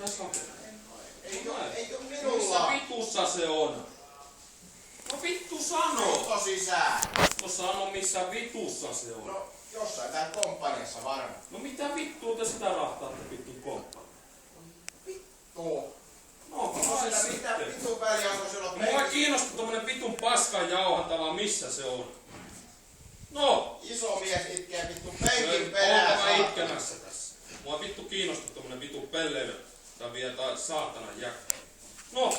Tässä on. Ei oo Missä minulla. vitussa se on? No vittu sano! Auto sisään. No sano missä vitussa se on. No jossain täällä komppaniassa varmaan. No mitä vittua te sitä rahtaatte vittu komppaan? Vittu. No onko se Mitä sitten? vitun väliä onko sulla Mua penkissä? kiinnostaa tommonen vitun paskan jauhantava, missä se on. No! Iso mies itkee vittu penkin Oonko perään. mä itkemässä tässä? Mua vittu kiinnostaa tommonen vitun pelleily. Tää vie saatanan jäkkä. No!